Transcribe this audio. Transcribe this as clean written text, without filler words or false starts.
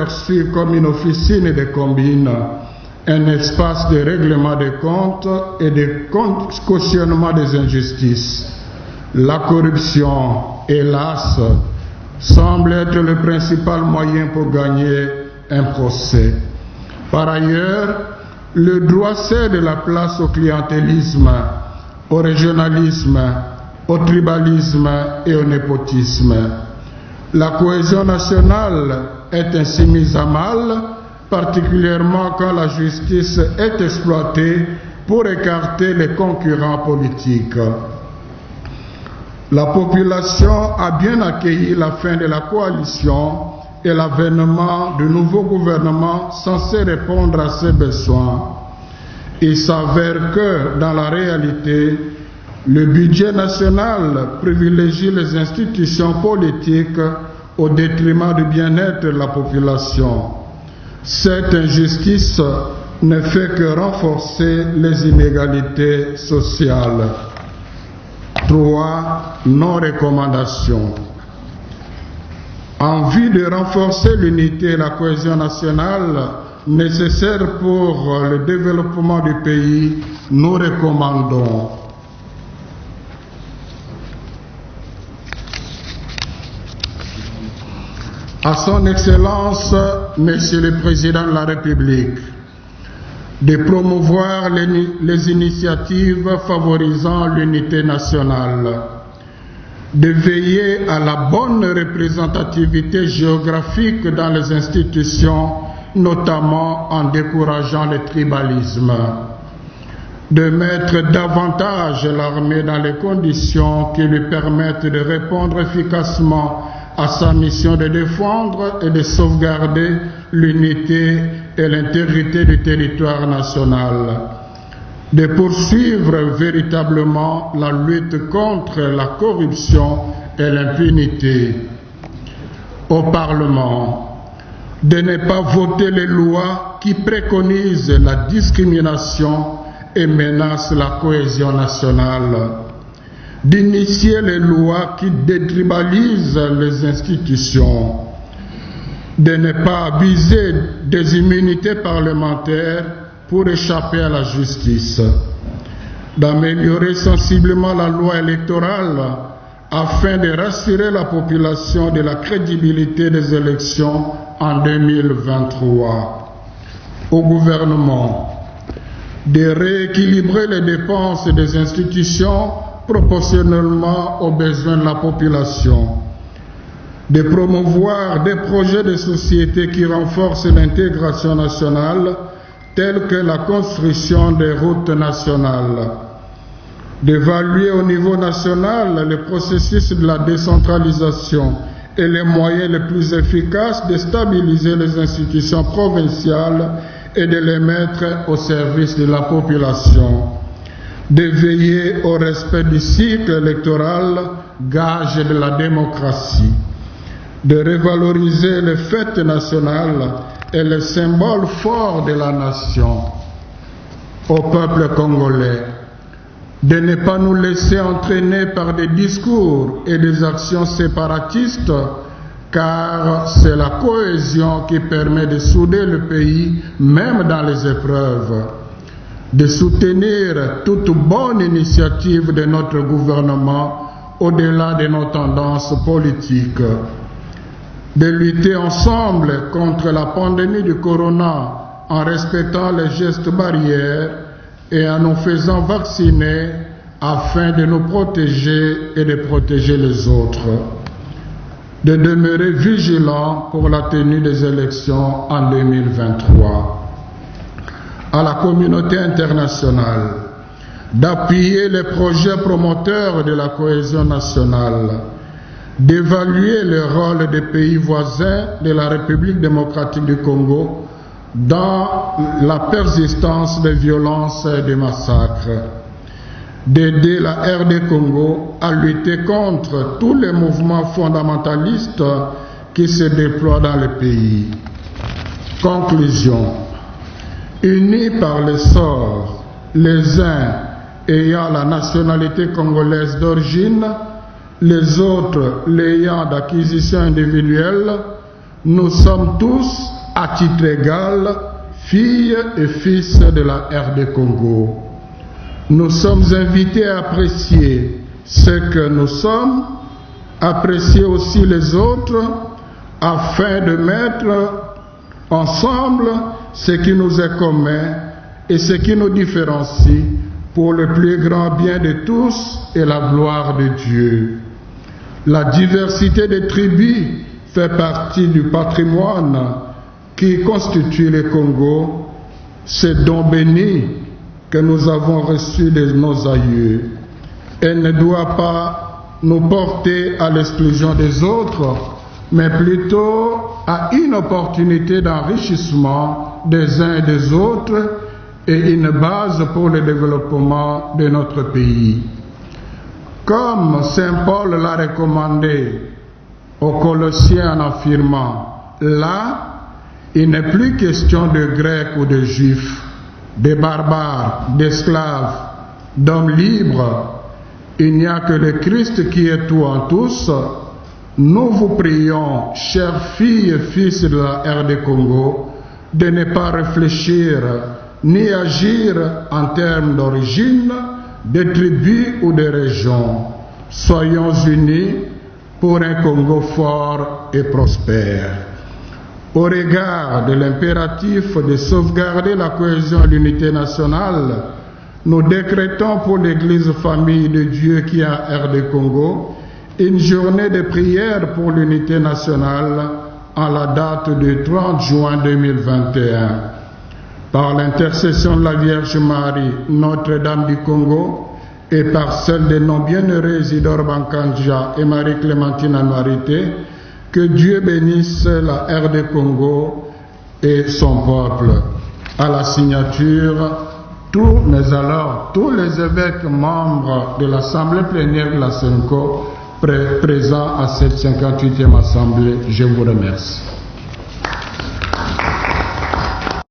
perçue comme une officine de combine, un espace de règlement des comptes et de cautionnement des injustices. La corruption, hélas, semble être le principal moyen pour gagner un procès. Par ailleurs, le droit cède la place au clientélisme, au régionalisme, au tribalisme et au népotisme. La cohésion nationale est ainsi mise à mal, particulièrement quand la justice est exploitée pour écarter les concurrents politiques. La population a bien accueilli la fin de la coalition et l'avènement de nouveaux gouvernements censés répondre à ses besoins. Il s'avère que, dans la réalité, le budget national privilégie les institutions politiques au détriment du bien-être de la population. Cette injustice ne fait que renforcer les inégalités sociales. 3. Non-recommandation. En vue de renforcer l'unité et la cohésion nationale nécessaires pour le développement du pays, nous recommandons à son Excellence, Monsieur le Président de la République, de promouvoir les initiatives favorisant l'unité nationale, de veiller à la bonne représentativité géographique dans les institutions, notamment en décourageant le tribalisme, de mettre davantage l'armée dans les conditions qui lui permettent de répondre efficacement à sa mission de défendre et de sauvegarder l'unité et l'intégrité du territoire national, de poursuivre véritablement la lutte contre la corruption et l'impunité. Au Parlement, de ne pas voter les lois qui préconisent la discrimination et menacent la cohésion nationale, d'initier les lois qui détribalisent les institutions, de ne pas abuser des immunités parlementaires pour échapper à la justice, d'améliorer sensiblement la loi électorale afin de rassurer la population de la crédibilité des élections en 2023. Au gouvernement, de rééquilibrer les dépenses des institutions proportionnellement aux besoins de la population, de promouvoir des projets de société qui renforcent l'intégration nationale, tels que la construction des routes nationales, d'évaluer au niveau national le processus de la décentralisation et les moyens les plus efficaces de stabiliser les institutions provinciales et de les mettre au service de la population, de veiller au respect du cycle électoral, gage de la démocratie, de revaloriser les fêtes nationales et les symboles forts de la nation. Au peuple congolais, de ne pas nous laisser entraîner par des discours et des actions séparatistes, car c'est la cohésion qui permet de souder le pays, même dans les épreuves, de soutenir toute bonne initiative de notre gouvernement au-delà de nos tendances politiques, de lutter ensemble contre la pandémie du corona en respectant les gestes barrières et en nous faisant vacciner afin de nous protéger et de protéger les autres, de demeurer vigilants pour la tenue des élections en 2023. À la communauté internationale, d'appuyer les projets promoteurs de la cohésion nationale, d'évaluer le rôle des pays voisins de la République démocratique du Congo dans la persistance des violences et des massacres, d'aider la RD Congo à lutter contre tous les mouvements fondamentalistes qui se déploient dans le pays. Conclusion. Unis par le sort, les uns ayant la nationalité congolaise d'origine, les autres l'ayant d'acquisition individuelle, nous sommes tous à titre égal, filles et fils de la RD Congo. Nous sommes invités à apprécier ce que nous sommes, apprécier aussi les autres, afin de mettre ensemble ce qui nous est commun et ce qui nous différencie pour le plus grand bien de tous et la gloire de Dieu. La diversité des tribus fait partie du patrimoine qui constitue le Congo, ce don béni que nous avons reçu de nos aïeux. Elle ne doit pas nous porter à l'exclusion des autres, mais plutôt à une opportunité d'enrichissement des uns et des autres et une base pour le développement de notre pays. Comme Saint Paul l'a recommandé aux Colossiens en affirmant, là, il n'est plus question de Grecs ou de Juifs, de barbares, d'esclaves, d'hommes libres. Il n'y a que le Christ qui est tout en tous. Nous vous prions, chères filles et fils de la RD Congo, de ne pas réfléchir ni agir en termes d'origine, de tribus ou de régions. Soyons unis pour un Congo fort et prospère. Au regard de l'impératif de sauvegarder la cohésion et l'unité nationale, nous décrétons pour l'Église Famille de Dieu qui est à RD Congo une journée de prière pour l'unité nationale en la date du 30 juin 2021. Par l'intercession de la Vierge Marie, Notre-Dame du Congo, et par celle de nos bienheureux Isidore Bankanja et Marie-Clémentine Anouarité, que Dieu bénisse la RD Congo et son peuple. À la signature, tous les évêques membres de l'Assemblée plénière de la SENCO présents à cette 58e Assemblée, je vous remercie.